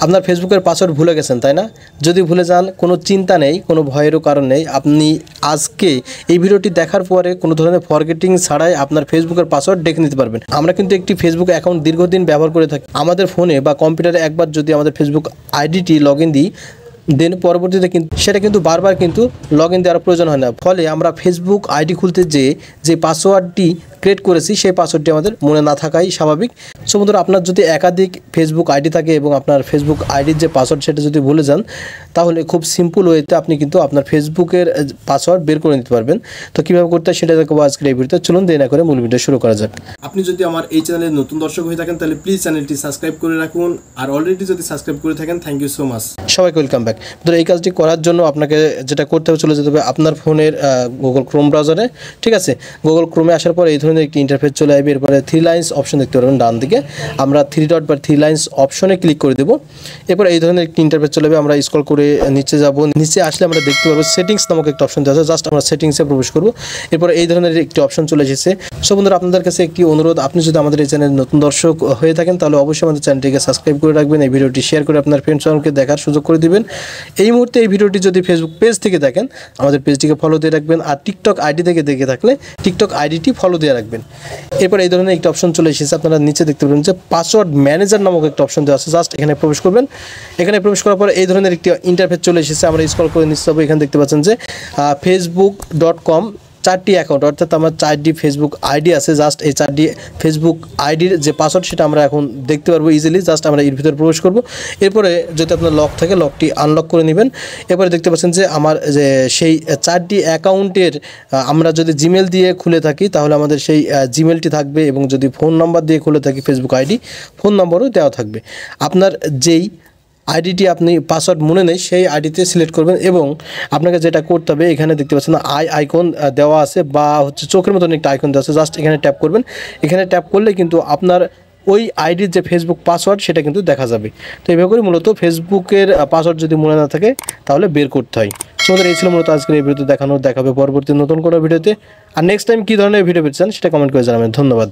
আপনার ফেসবুকের পাসওয়ার্ড ভুলে গেছেন, তাই না? যদি ভুলে যান কোনো চিন্তা নেই, কোনো ভয়েরও কারণ নেই। আপনি আজকে এই ভিডিওটি দেখার পরে কোনো ধরনের ফরগেটিং ছাড়াই আপনার ফেসবুকের পাসওয়ার্ড দেখে নিতে পারবেন। আমরা কিন্তু একটি ফেসবুক অ্যাকাউন্ট দীর্ঘদিন ব্যবহার করে থাকি। আমাদের ফোনে বা কম্পিউটারে একবার যদি আমাদের ফেসবুক আইডিটি লগ ইন দিই, দেন পরবর্তীতে কিন্তু সেটা কিন্তু বারবার কিন্তু লগ ইন দেওয়ার প্রয়োজন হয় না। ফলে আমরা ফেসবুক আইডি খুলতে যে পাসওয়ার্ডটি ক্রিয়েট করেছি সেই পাসওয়ার্ডটি আমাদের মনে না থাকাই স্বাভাবিক। সো বন্ধুরা, আপনার যদি একাধিক ফেসবুক আইডি থাকে এবং আপনার ফেসবুক আইডির যে পাসওয়ার্ড সেটা যদি ভুলে যান, তাহলে খুব সিম্পল ওয়েতে আপনি কিন্তু আপনার ফেসবুকের পাসওয়ার্ড বের করে নিতে পারবেন। তো কীভাবে করতে হয় সেটা দেখাবো আজকের এই ভিডিওতে। চলুন দেরি না করে মূল ভিডিও শুরু করা যাক। আপনি যদি আমার এই চ্যানেলের নতুন দর্শক হয়ে থাকেন তাহলে প্লিজ চ্যানেলটি সাবস্ক্রাইব করে রাখুন, আর অলরেডি যদি সাবস্ক্রাইব করে থাকেন থ্যাংক ইউ সো মাচ। সবাইকে ওয়েলকাম ব্যাক। তো এই কাজটি করার জন্য আপনাকে যেটা করতে হবে, চলে যেতে হবে আপনার ফোনের গুগল ক্রোম ব্রাউজারে। ঠিক আছে, গুগল ক্রোমে আসার পর এই ধরনের একটি ইন্টারফেস চলে আসবে। এরপরে 3 লাইন্স অপশন দেখতে পারবেন ডান দিকে, আমরা 3 ডট বা 3 লাইন্স অপশনে ক্লিক করে দেবো। এরপর এই ধরনের একটি ইন্টারফেস চলে আসবে। আমরা স্ক্রল করে নিচে যাব, নিচে আসলে আমরা দেখতে পারবো সেটিংস নামক একটা অপশন দেওয়া আছে। জাস্ট আমরা সেটিংসে প্রবেশ করব। এরপর এই ধরনের একটি অপশন চলে এসেছে। সো বন্ধুরা, আপনাদের কাছে একটি অনুরোধ, আপনি যদি আমাদের এই চ্যানেলের নতুন দর্শক হয়ে থাকেন তাহলে অবশ্যই আমাদের চ্যানেলটিকে সাবস্ক্রাইব করে রাখবেন, এই ভিডিওটি শেয়ার করে আপনার ফ্রেন্ডসকে দেখার সুযোগ করে দিবেন। এই মুহূর্তে এই ভিডিওটি যদি ফেসবুক পেজ থেকে দেখেন, আমাদের পেজটিকে ফলো দিয়ে রাখবেন, আর টিকটক আইডি থেকে দেখে থাকলে টিকটক আইডিটি ফলো দিয়ে রাখবেন। এরপর এই ধরনের একটা অপশন চলে এসেছে। আপনারা নিচে দেখতে পাবেন যে পাসওয়ার্ড ম্যানেজার নামক একটা অপশন দেওয়া আছে। জাস্ট এখানে প্রবেশ করবেন। এখানে প্রবেশ করার পর এই ধরনের একটি ইন্টারফেস চলে এসেছে। আমরা স্ক্রল করে নিচে যাবো। এখানে দেখতে পাচ্ছেন যে facebook.com 4টি অ্যাকাউন্ট, অর্থাৎ আমার 4টি ফেসবুক আইডি আছে। জাস্ট এই 4টি ফেসবুক আইডির যে পাসওয়ার্ড সেটা আমরা এখন দেখতে পারবো ইজিলি। জাস্ট আমরা এর ভিতরে প্রবেশ করব। এরপরে যদি আপনার লক থাকে লকটি আনলক করে নেবেন। এরপরে দেখতে পাচ্ছেন যে আমার যে সেই 4টি অ্যাকাউন্টের আমরা যদি জিমেল দিয়ে খুলে থাকি তাহলে আমাদের সেই জিমেলটি থাকবে, এবং যদি ফোন নাম্বার দিয়ে খুলে থাকি ফেসবুক আইডি, ফোন নাম্বারও দেওয়া থাকবে। আপনার যেই আইডিটি আপনি পাসওয়ার্ড মনে নেই সেই আইডিতে সিলেক্ট করবেন, এবং আপনাকে যেটা করতে হবে, এখানে দেখতে পাচ্ছেন আইকন দেওয়া আছে বা হচ্ছে চোখের মতন একটা আইকন দেওয়া আছে। জাস্ট এখানে ট্যাপ করবেন। এখানে ট্যাপ করলে কিন্তু আপনার ওই আইডির যে ফেসবুক পাসওয়ার্ড সেটা কিন্তু দেখা যাবে। তো এইভাবে করে মূলত ফেসবুকের পাসওয়ার্ড যদি মনে না থাকে তাহলে বের করতে হয়। তোমাদের এই ছিল মূলত আজকের এই ভিডিওতে দেখাবে পরবর্তী নতুন কোনো ভিডিওতে। আর নেক্সট টাইম কী ধরনের ভিডিও পেতে চান সেটা কমেন্ট করে জানাবেন। ধন্যবাদ।